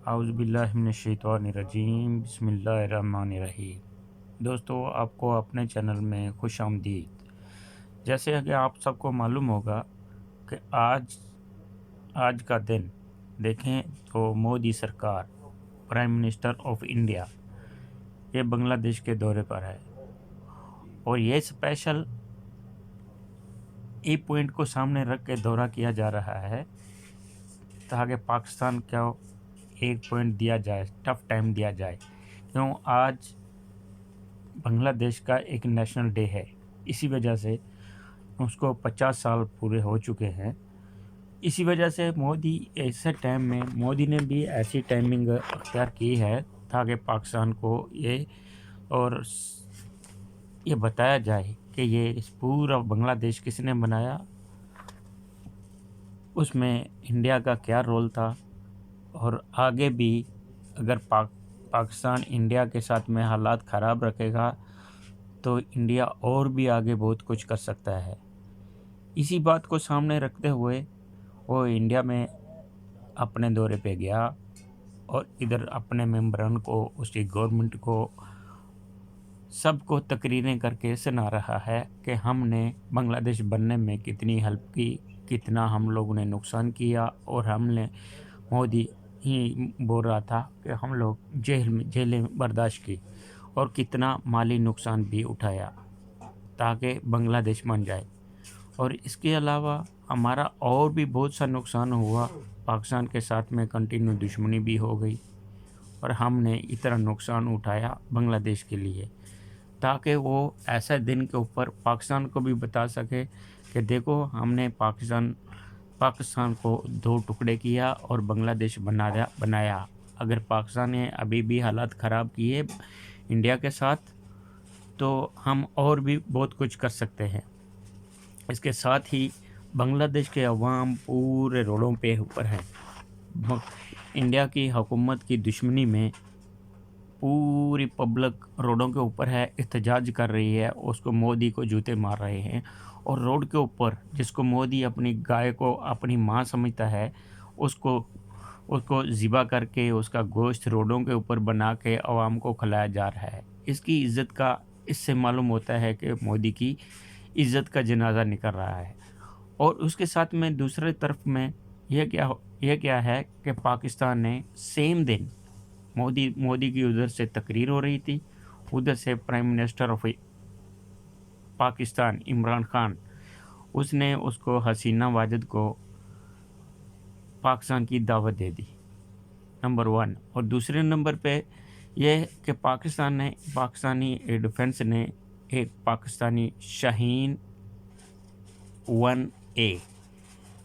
आउज़ुबिल्लाहिमिनश्शैतानिर्रजीम बिस्मिल्लाहिर्रहमानिर्रहीम। दोस्तों, आपको अपने चैनल में खुश आमदीद। जैसे कि आप सबको मालूम होगा कि आज आज का दिन देखें तो मोदी सरकार, प्राइम मिनिस्टर ऑफ इंडिया, ये बांग्लादेश के दौरे पर है और ये स्पेशल ई पॉइंट को सामने रख के दौरा किया जा रहा है ताकि पाकिस्तान को एक पॉइंट दिया जाए, टफ टाइम दिया जाए। क्यों आज बांग्लादेश का एक नेशनल डे है, इसी वजह से उसको 50 साल पूरे हो चुके हैं। इसी वजह से मोदी ने भी ऐसी टाइमिंग अख्तियार की है ताकि पाकिस्तान को ये बताया जाए कि ये इस पूरा बांग्लादेश किसने बनाया, उसमें इंडिया का क्या रोल था, और आगे भी अगर पाकिस्तान इंडिया के साथ में हालात ख़राब रखेगा तो इंडिया और भी आगे बहुत कुछ कर सकता है। इसी बात को सामने रखते हुए वो इंडिया में अपने दौरे पे गया और इधर अपने मेंबरन को, उसकी गवर्नमेंट को, सबको तकरीरें करके सुना रहा है कि हमने बांग्लादेश बनने में कितनी हेल्प की, कितना हम लोगों ने नुकसान किया, और मोदी ही बोल रहा था कि हम लोग जेलें बर्दाश्त की और कितना माली नुकसान भी उठाया ताकि बांग्लादेश बन जाए। और इसके अलावा हमारा और भी बहुत सा नुकसान हुआ, पाकिस्तान के साथ में कंटिन्यू दुश्मनी भी हो गई और हमने इतना नुकसान उठाया बांग्लादेश के लिए ताकि वो ऐसा दिन के ऊपर पाकिस्तान को भी बता सके कि देखो हमने पाकिस्तान को दो टुकड़े किया और बांग्लादेश बनाया। अगर पाकिस्तान ने अभी भी हालात ख़राब किए इंडिया के साथ तो हम और भी बहुत कुछ कर सकते हैं। इसके साथ ही बांग्लादेश के अवाम पूरे रोडों पे ऊपर हैं। इंडिया की हुकूमत की दुश्मनी में पूरी पब्लिक रोडों के ऊपर है, एहतजाज कर रही है, उसको मोदी को जूते मार रहे हैं। और रोड के ऊपर जिसको मोदी अपनी गाय को अपनी माँ समझता है, उसको ज़िबा करके उसका गोश्त रोडों के ऊपर बना के आवाम को खिलाया जा रहा है। इसकी इज़्ज़त का इससे मालूम होता है कि मोदी की इज़्ज़त का जनाजा निकल रहा है। और उसके साथ में दूसरे तरफ में यह क्या है कि पाकिस्तान ने सेम दिन मोदी की उधर से तकरीर हो रही थी, उधर से prime minister of Pakistan Imran Khan, उसने उसको हसीना वाजिद को पाकिस्तान की दावत दे दी, नंबर 1। और दूसरे नंबर पे यह कि पाकिस्तानी डिफेंस ने एक पाकिस्तानी शाहीन 1A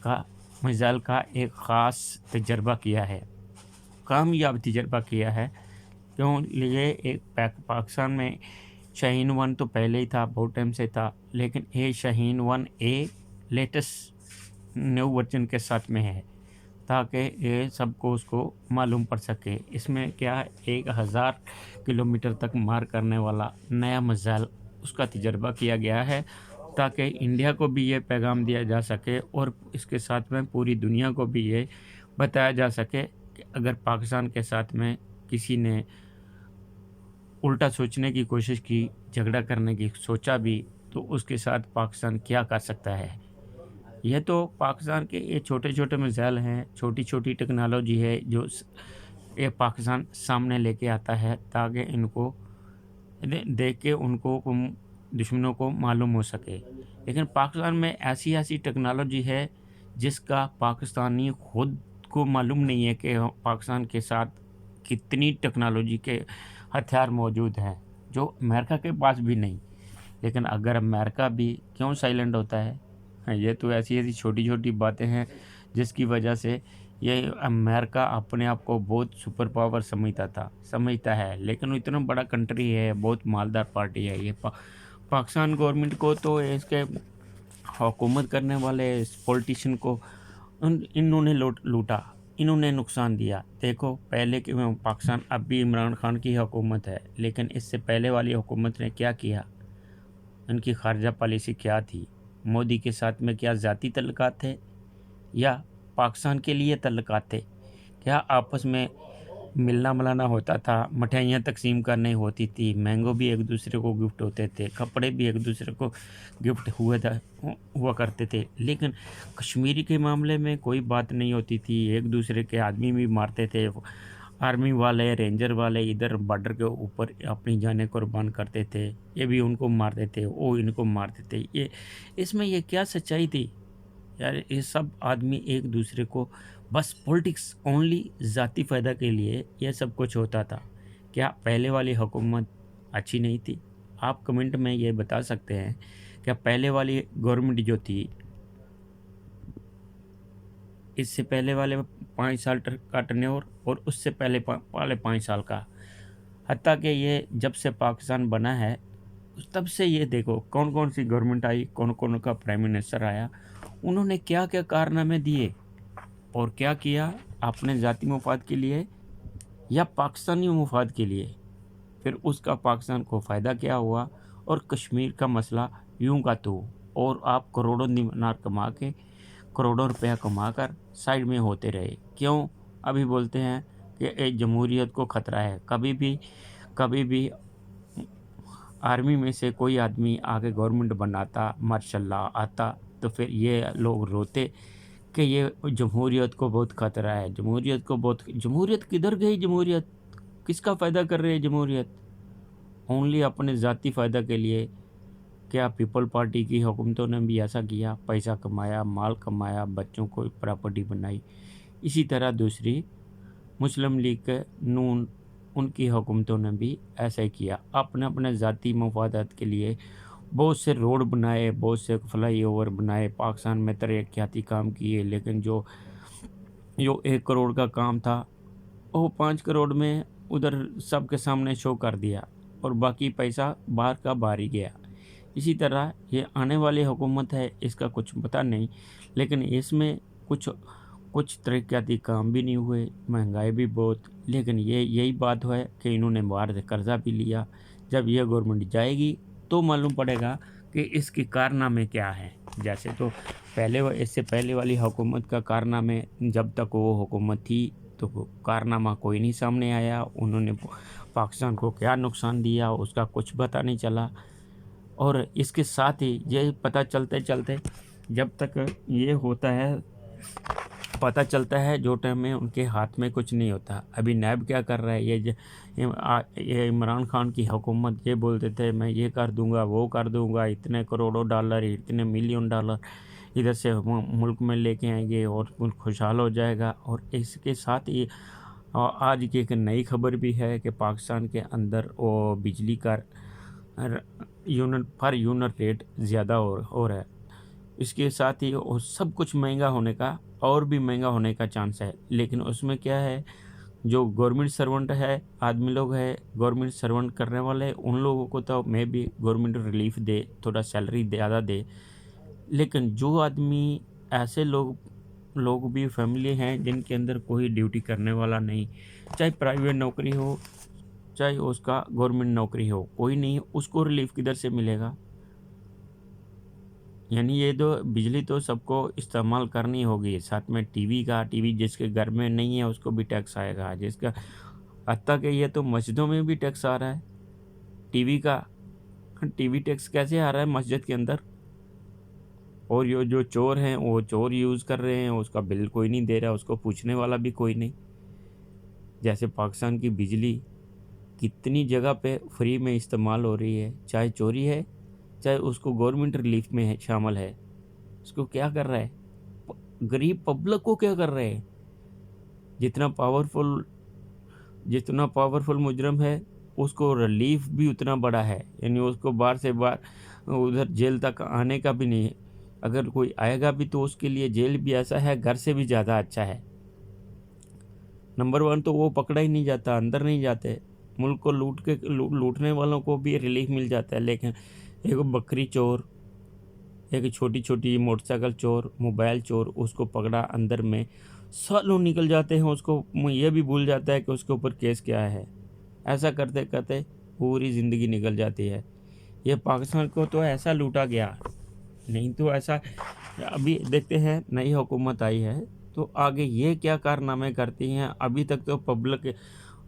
का मिसाइल का एक ख़ास तजर्बा किया है, कामयाब तजर्बा किया है। क्यों लिए एक पाकिस्तान में शाहीन 1 तो पहले ही था, बहुत टाइम से था, लेकिन ये Shaheen 1A latest new version के साथ में है ताकि ये सबको उसको मालूम पड़ सके। इसमें क्या 1000 किलोमीटर तक मार करने वाला नया मिसाइल, उसका तजर्बा किया गया है ताकि इंडिया को भी ये पैगाम दिया जा सके और इसके साथ में पूरी दुनिया को भी ये बताया जा सके कि अगर पाकिस्तान के साथ में किसी ने उल्टा सोचने की कोशिश की, झगड़ा करने की सोचा भी, तो उसके साथ पाकिस्तान क्या कर सकता है। यह तो पाकिस्तान के ये छोटे छोटे मिसाइल हैं, छोटी छोटी टेक्नोलॉजी है जो ये पाकिस्तान सामने लेके आता है ताकि इनको देख के उनको दुश्मनों को मालूम हो सके। लेकिन पाकिस्तान में ऐसी टेक्नोलॉजी है जिसका पाकिस्तानी खुद को मालूम नहीं है कि पाकिस्तान के साथ कितनी टेक्नोलॉजी के हथियार मौजूद हैं जो अमेरिका के पास भी नहीं। लेकिन अगर अमेरिका भी क्यों साइलेंट होता है, ये तो ऐसी छोटी छोटी बातें हैं जिसकी वजह से ये अमेरिका अपने आप को बहुत सुपर पावर समझता है। लेकिन इतना बड़ा कंट्री है, बहुत मालदार पार्टी है ये। पाकिस्तान गवर्नमेंट को तो इसके हुकूमत करने वाले पॉलिटिशियन को इन्होंने लूटा, इन्होंने नुकसान दिया। देखो पहले कि पाकिस्तान अब भी इमरान खान की हुकूमत है, लेकिन इससे पहले वाली हुकूमत ने क्या किया, उनकी खारजा पॉलिसी क्या थी, मोदी के साथ में क्या ज़ाती तल्लुकात थे या पाकिस्तान के लिए तल्लुकात थे, क्या आपस में मिलना मिलाना होता था, मिठाइयाँ तकसीम करनी होती थी, मैंगो भी एक दूसरे को गिफ्ट होते थे, कपड़े भी एक दूसरे को गिफ्ट हुआ करते थे। लेकिन कश्मीरी के मामले में कोई बात नहीं होती थी, एक दूसरे के आदमी भी मारते थे। आर्मी वाले, रेंजर वाले इधर बॉर्डर के ऊपर अपनी जानें कुर्बान करते थे, ये भी उनको मारते थे, वो इनको मारते थे। इसमें ये क्या सच्चाई थी यार? ये सब आदमी एक दूसरे को बस पॉलिटिक्स ओनली, ज़ाती फ़ायदा के लिए ये सब कुछ होता था। क्या पहले वाली हुकूमत अच्छी नहीं थी? आप कमेंट में ये बता सकते हैं, क्या पहले वाली गवर्नमेंट जो थी, इससे पहले वाले 5 साल का टर्नओवर और उससे पहले वाले 5 साल का, हत्ता कि ये जब से पाकिस्तान बना है तब से ये देखो कौन कौन सी गवर्नमेंट आई, कौन कौन का प्राइम मिनिस्टर आया, उन्होंने क्या क्या कारनामे दिए और क्या किया अपने ज़ाती मफाद के लिए या पाकिस्तानी मफाद के लिए। फिर उसका पाकिस्तान को फ़ायदा क्या हुआ और कश्मीर का मसला यूं का त्यों, और आप करोड़ों दिनार कमा के, करोड़ों रुपया कमा कर साइड में होते रहे। क्यों? अभी बोलते हैं कि एक जमहूरियत को ख़तरा है। कभी भी आर्मी में से कोई आदमी आगे गवर्नमेंट बनाता, माशाल्लाह आता, तो फिर ये लोग रोते कि ये जमहूरियत को बहुत ख़तरा है, जमहूरियत किधर गई? जमहूरियत किसका फ़ायदा कर रही है जमहूरियत? ओनली अपने ज़ाती फ़ायदा के लिए। क्या पीपल पार्टी की हुकूमतों ने भी ऐसा किया? पैसा कमाया, माल कमाया, बच्चों को प्रॉपर्टी बनाई। इसी तरह दूसरी मुस्लिम लीग के नून, उनकी हुकूमतों ने भी ऐसा ही किया। अपने अपने ज़ाती मफादात के लिए बहुत से रोड बनाए, बहुत से फ्लाई ओवर बनाए, पाकिस्तान में तरक्याती काम किए। लेकिन जो जो 1 करोड़ का काम था, वो 5 करोड़ में उधर सबके सामने शो कर दिया और बाकी पैसा बाहर का बाहर ही गया। इसी तरह ये आने वाली हुकूमत है, इसका कुछ पता नहीं, लेकिन इसमें कुछ तरक्याती काम भी नहीं हुए, महंगाई भी बहुत। लेकिन यही बात है कि इन्होंने बाहर से कर्जा भी लिया। जब ये गवर्नमेंट जाएगी तो मालूम पड़ेगा कि इसके कारनामे क्या हैं। जैसे तो इससे पहले वाली हुकूमत का कारनामे, जब तक वो हुकूमत थी तो कारनामा कोई नहीं सामने आया। उन्होंने पाकिस्तान को क्या नुकसान दिया उसका कुछ पता नहीं चला। और इसके साथ ही ये पता चलते जब तक ये होता है, पता चलता है जो टाइम में उनके हाथ में कुछ नहीं होता। अभी नैब क्या कर रहा है? ये इमरान खान की हुकूमत ये बोलते थे मैं ये कर दूंगा, वो कर दूंगा, इतने करोड़ों डॉलर, इतने मिलियन डॉलर इधर से मुल्क में लेके आएंगे और मुल्क खुशहाल हो जाएगा। और इसके साथ ही आज की एक नई खबर भी है कि पाकिस्तान के अंदर वो बिजली का यूनिट रेट ज़्यादा हो रहा है। इसके साथ ही वो सब कुछ महंगा होने का, और भी महंगा होने का चांस है। लेकिन उसमें क्या है, जो गवर्नमेंट सर्वेंट है, आदमी लोग है गवर्नमेंट सर्वेंट करने वाले, उन लोगों को तो मे भी गवर्नमेंट रिलीफ दे, थोड़ा सैलरी ज़्यादा दे। लेकिन जो आदमी, ऐसे लोग भी फैमिली हैं जिनके अंदर कोई ड्यूटी करने वाला नहीं, चाहे प्राइवेट नौकरी हो चाहे उसका गवर्नमेंट नौकरी हो, कोई नहीं, उसको रिलीफ किधर से मिलेगा? यानी ये तो बिजली तो सबको इस्तेमाल करनी होगी, साथ में टीवी जिसके घर में नहीं है उसको भी टैक्स आएगा, जिसका हत्ता कि ये तो मस्जिदों में भी टैक्स आ रहा है टीवी का। टीवी टैक्स कैसे आ रहा है मस्जिद के अंदर? और ये जो चोर हैं वो चोर यूज़ कर रहे हैं, उसका बिल कोई नहीं दे रहा, उसको पूछने वाला भी कोई नहीं। जैसे पाकिस्तान की बिजली कितनी जगह पे फ्री में इस्तेमाल हो रही है, चाहे चोरी है चाहे उसको गवर्नमेंट रिलीफ में है, शामिल है, उसको क्या कर रहा है? गरीब पब्लिक को क्या कर रहे हैं? जितना पावरफुल मुजरम है उसको रिलीफ भी उतना बड़ा है, यानी उसको बाहर से बाहर उधर जेल तक आने का भी नहीं। अगर कोई आएगा भी तो उसके लिए जेल भी ऐसा है, घर से भी ज़्यादा अच्छा है। नंबर 1 तो वो पकड़ा ही नहीं जाता, अंदर नहीं जाते, मुल्क को लूटने वालों को भी रिलीफ मिल जाता है। लेकिन एक बकरी चोर, एक छोटी छोटी मोटरसाइकिल चोर, मोबाइल चोर, उसको पकड़ा, अंदर में सालों निकल जाते हैं, उसको ये भी भूल जाता है कि उसके ऊपर केस क्या है। ऐसा करते करते पूरी ज़िंदगी निकल जाती है। ये पाकिस्तान को तो ऐसा लूटा गया, नहीं तो ऐसा। अभी देखते हैं नई हुकूमत आई है तो आगे ये क्या कारनामे करती हैं। अभी तक तो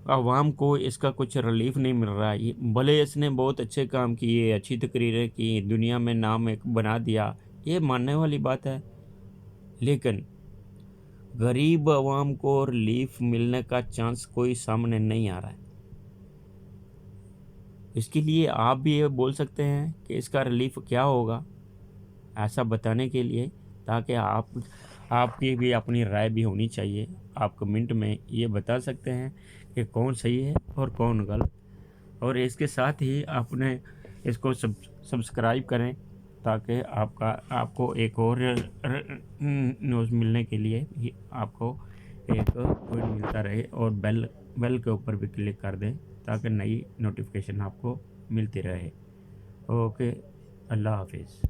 عوام کو اس کا کچھ ریلیف نہیں مل رہا ہے، بھلے اس نے بہت اچھے کام کیے، اچھی تقریریں کی، دنیا میں نام ایک بنا دیا، یہ ماننے والی بات ہے، لیکن غریب عوام کو ریلیف ملنے کا چانس کوئی سامنے نہیں آ رہا ہے۔ اس کے لیے آپ بھی یہ بول سکتے ہیں کہ اس کا ریلیف کیا ہوگا، ایسا بتانے کے لیے، تاکہ آپ کی بھی اپنی رائے بھی ہونی چاہیے۔ آپ کمنٹ میں یہ بتا سکتے ہیں کہ کون صحیح ہے اور کون غلط، اور اس کے ساتھ ہی آپ نے اس کو سبسکرائب کریں، تاکہ آپ کو ایک اور نیوز ملنے کے لیے آپ کو ایک پوائنٹ ملتا رہے، اور بیل کے اوپر بھی کلک کر دیں تاکہ نئی نوٹیفیکیشن آپ کو ملتی رہے۔ اوکے، اللہ حافظ۔